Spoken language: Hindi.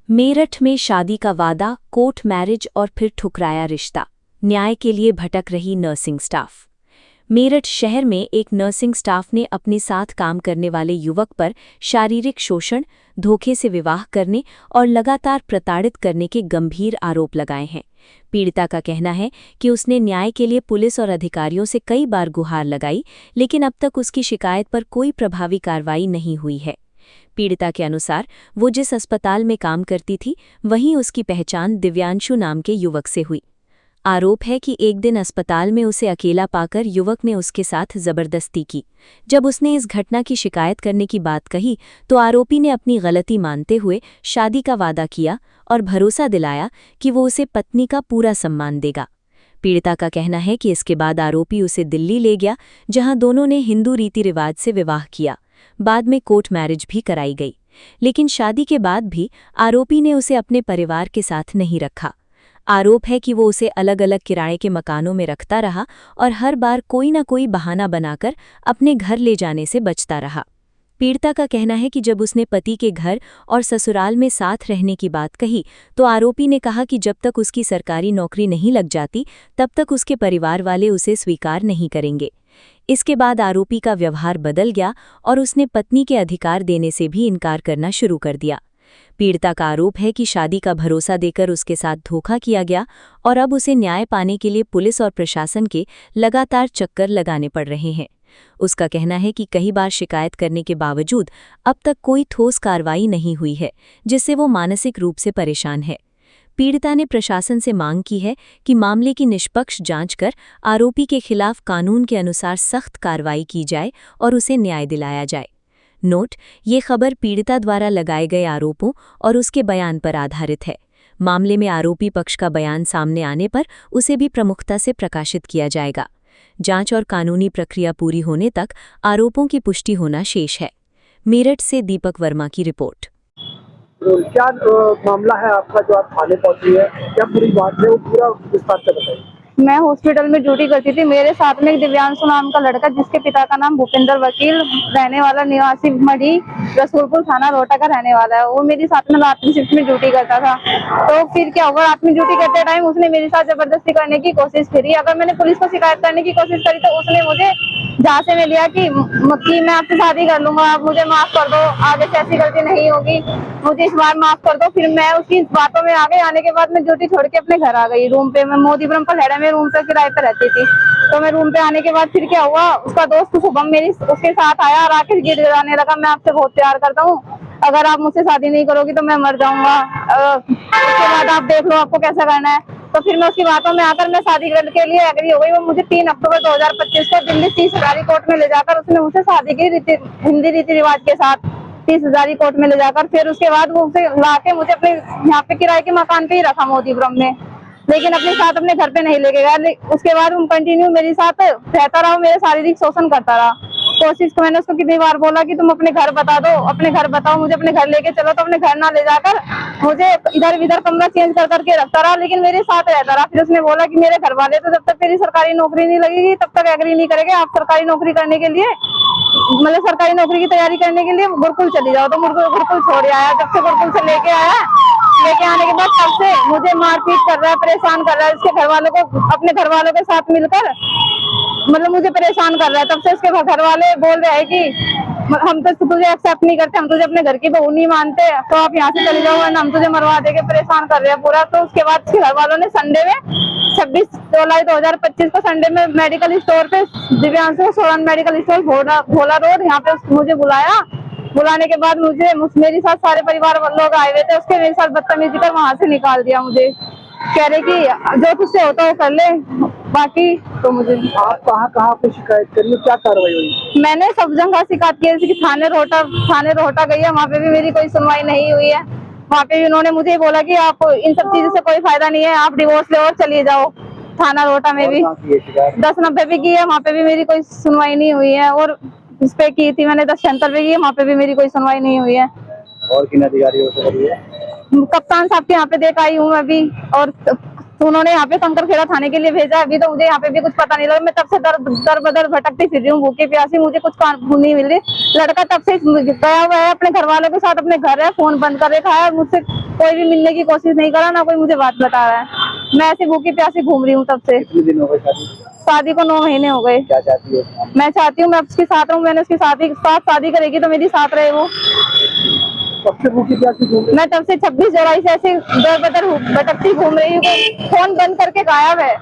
मेरठ में शादी का वादा, कोर्ट मैरिज और फिर ठुकराया रिश्ता। न्याय के लिए भटक रही नर्सिंग स्टाफ। मेरठ शहर में एक नर्सिंग स्टाफ ने अपने साथ काम करने वाले युवक पर शारीरिक शोषण, धोखे से विवाह करने और लगातार प्रताड़ित करने के गंभीर आरोप लगाए हैं। पीड़िता का कहना है कि उसने न्याय के लिए पुलिस और अधिकारियों से कई बार गुहार लगाई, लेकिन अब तक उसकी शिकायत पर कोई प्रभावी कार्रवाई नहीं हुई है। पीड़िता के अनुसार वो जिस अस्पताल में काम करती थी, वहीं उसकी पहचान दिव्यांशु नाम के युवक से हुई। आरोप है कि एक दिन अस्पताल में उसे अकेला पाकर युवक ने उसके साथ जबरदस्ती की। जब उसने इस घटना की शिकायत करने की बात कही तो आरोपी ने अपनी गलती मानते हुए शादी का वादा किया और भरोसा दिलाया कि वो उसे पत्नी का पूरा सम्मान देगा। पीड़िता का कहना है कि इसके बाद आरोपी उसे दिल्ली ले गया, जहां दोनों ने हिंदू रीति रिवाज से विवाह किया। बाद में कोर्ट मैरिज भी कराई गई, लेकिन शादी के बाद भी आरोपी ने उसे अपने परिवार के साथ नहीं रखा। आरोप है कि वो उसे अलग अलग किराए के मकानों में रखता रहा और हर बार कोई न कोई बहाना बनाकर अपने घर ले जाने से बचता रहा। पीड़िता का कहना है कि जब उसने पति के घर और ससुराल में साथ रहने की बात कही तो आरोपी ने कहा कि जब तक उसकी सरकारी नौकरी नहीं लग जाती तब तक उसके परिवार वाले उसे स्वीकार नहीं करेंगे। इसके बाद आरोपी का व्यवहार बदल गया और उसने पत्नी के अधिकार देने से भी इनकार करना शुरू कर दिया। पीड़िता का आरोप है कि शादी का भरोसा देकर उसके साथ धोखा किया गया और अब उसे न्याय पाने के लिए पुलिस और प्रशासन के लगातार चक्कर लगाने पड़ रहे हैं। उसका कहना है कि कई बार शिकायत करने के बावजूद अब तक कोई ठोस कार्रवाई नहीं हुई है, जिससे वो मानसिक रूप से परेशान है। पीड़िता ने प्रशासन से मांग की है कि मामले की निष्पक्ष जांच कर आरोपी के खिलाफ कानून के अनुसार सख्त कार्रवाई की जाए और उसे न्याय दिलाया जाए। नोट: ये खबर पीड़िता द्वारा लगाए गए आरोपों और उसके बयान पर आधारित है। मामले में आरोपी पक्ष का बयान सामने आने पर उसे भी प्रमुखता से प्रकाशित किया जाएगा। जांच और कानूनी प्रक्रिया पूरी होने तक आरोपों की पुष्टि होना शेष है। मेरठ से दीपक वर्मा की रिपोर्ट। क्या मामला है आपका जो आप थाने पहुंची है? क्या पूरी बात है, वो पूरा विस्तार से बताइए। मैं हॉस्पिटल में ड्यूटी करती थी। मेरे साथ में एक दिव्यांशु नाम का लड़का, जिसके पिता का नाम भूपेंद्र वकील, रहने वाला निवासी मढ़ी, रसूलपुर थाना रोहटा का रहने वाला है। वो मेरे साथ में रात की शिफ्ट में ड्यूटी करता था। तो फिर क्या हुआ, रात में ड्यूटी करते टाइम उसने मेरे साथ जबरदस्ती करने की कोशिश करी। अगर मैंने पुलिस को शिकायत करने की कोशिश करी तो उसने मुझे झांसे में लिया कि मैं आपसे शादी कर लूंगा, आप मुझे माफ कर दो, आगे से ऐसी गलती नहीं होगी, मुझे इस बार माफ कर दो। फिर मैं उसकी बातों में आने के बाद मैं ड्यूटी छोड़ के अपने घर आ गई। रूम पे, मैं मोदीपुरम पलहेड़ा में रूम पे किराए पे रहती थी। तो मैं रूम पे आने के बाद फिर क्या हुआ, उसका दोस्त शुभम उसके साथ आया और आखिर गिर गिराने लगा, मैं आपसे बहुत प्यार करता हूँ, अगर आप मुझसे शादी नहीं करोगी तो मैं मर जाऊंगा, उसके बाद आप देख लो आपको कैसा करना है। तो फिर मैं उसकी बातों में आकर मैं शादी करने के लिए एग्री हो गई। वो मुझे 3 अक्टूबर 2025 को दिल्ली 30 हजारी कोर्ट में ले जाकर उसने मुझसे शादी की, हिंदी रीति रिवाज के साथ 30 हजारी कोर्ट में ले जाकर। फिर उसके बाद वो उसे लाके मुझे अपने यहाँ पे किराए के मकान पे ही रखा मोदीपुरम में, लेकिन अपने साथ अपने घर पे नहीं लेके गया। उसके बाद वो कंटिन्यू मेरे साथ रहता रहा, मेरे शारीरिक शोषण करता रहा। कोशिश को मैंने उसको कितनी बार बोला कि तुम अपने घर बता दो, अपने घर बताओ, मुझे अपने घर लेके चलो, तो अपने घर ना ले जाकर मुझे इधर इधर कमरा चेंज कर करके रखता रहा, लेकिन मेरे साथ रहता रहा। फिर उसने बोला कि मेरे घर वाले तो जब तक तेरी सरकारी नौकरी नहीं लगेगी तब तक एग्री नहीं करेंगे, आप सरकारी नौकरी करने के लिए, मतलब सरकारी नौकरी की तैयारी करने के लिए गुरुकुल चली जाओ। तो गुरुकुल छोड़ आया। जब से गुरुकुल से लेके आने के बाद तब से मुझे मारपीट कर रहा है, परेशान कर रहा है। इसके घर वालों को, अपने घर वालों के साथ मिलकर मतलब मुझे परेशान कर रहा है। तब से इसके घर वाले बोल रहे हैं कि हम तो तुझे एक्सेप्ट नहीं करते, हम तुझे अपने घर की बहू नहीं मानते, तो आप यहाँ से चले जाओ वरना हम तुझे मरवा देंगे। परेशान कर रहे हैं पूरा। तो उसके बाद इसके घर वालों ने संडे में 26 जुलाई 2025 को संडे में मेडिकल स्टोर पे, दिव्यांशु सोलन मेडिकल स्टोर भोला रोड, यहाँ पे मुझे बुलाया। बुलाने के बाद मेरे साथ सारे परिवार लोग आए हुए थे, उसके मेरे साथ बदतमीजी कर वहां से निकाल दिया। मुझे कह रहे कि जो तुझसे होता है कर ले, बाकी तो मुझे। आप कहाँ पे शिकायत करी, क्या कार्रवाई हुई? मैंने सब जगह शिकायत की, जैसे कि थाने रोहटा गई है, वहाँ पे भी मेरी कोई सुनवाई नहीं हुई है। वहाँ पे भी उन्होंने मुझे बोला कि आप इन सब चीजों से कोई फायदा नहीं है, आप डिवोर्स ले और चलिए जाओ। थाना रोहटा में भी 1090 पे की है, वहाँ पे भी मेरी कोई सुनवाई नहीं हुई है। और इस पे की थी मैंने 1076 पे की है, वहाँ पे भी मेरी कोई सुनवाई नहीं हुई है। और किन अधिकारियों से करी है? कप्तान साहब के यहाँ पे देख आई हूँ मैं भी, और तो उन्होंने यहाँ पे कंकरखेड़ा थाने के लिए भेजा। अभी तो मुझे यहाँ पे भी कुछ पता नहीं लगा। मैं तब से दर बदर भटकती फिर रही हूँ, भूखी प्यासी, मुझे कुछ काम नहीं मिल रही। लड़का तब से गया हुआ है अपने घर वालों के साथ, अपने घर है, फोन बंद कर रखा है, मुझसे कोई भी मिलने की कोशिश नहीं करा, ना कोई मुझे बात बता रहा है। मैं ऐसे भूखी प्यासी घूम रही हूँ तब से। कितने दिन हो गए शादी? शादी को 9 महीने हो गए। क्या चाहती है? मैं चाहती हूँ मैं उसके साथ रहूँ। मैंने उसके साथ शादी करेगी तो मेरी साथ रहे वो। कब से भूखी प्यासी घूम रही? मैं तब से 26 जुलाई से ऐसे दर बदर भटकती घूम रही हूँ। फोन बंद करके गायब है।